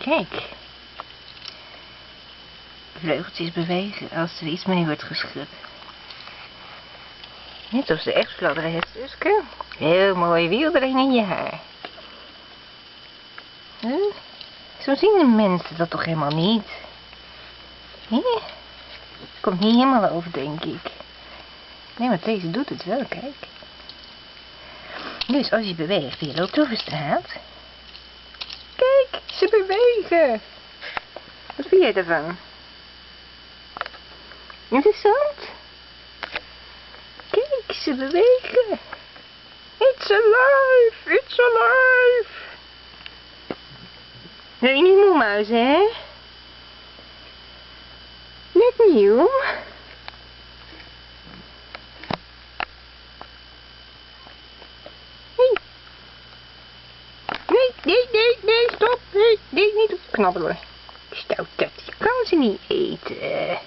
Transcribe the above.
Kijk. De vleugeltjes bewegen als er iets mee wordt geschud. Net als ze echt fladderen heeft, Suske. Heel mooi wielering in je haar. Huh? Zo zien de mensen dat toch helemaal niet? Hier? Komt niet helemaal over, denk ik. Nee, maar deze doet het wel, kijk. Dus als je beweegt en je loopt over straat. Kijk, ze bewegen. Wat vind jij ervan? Interessant? Kijk, ze bewegen. It's alive, it's alive. Wil je niet moe muizen, hè? Net nieuw. Nee, stop. Nee, niet op knabbelen. Stout, dat kan ze niet eten.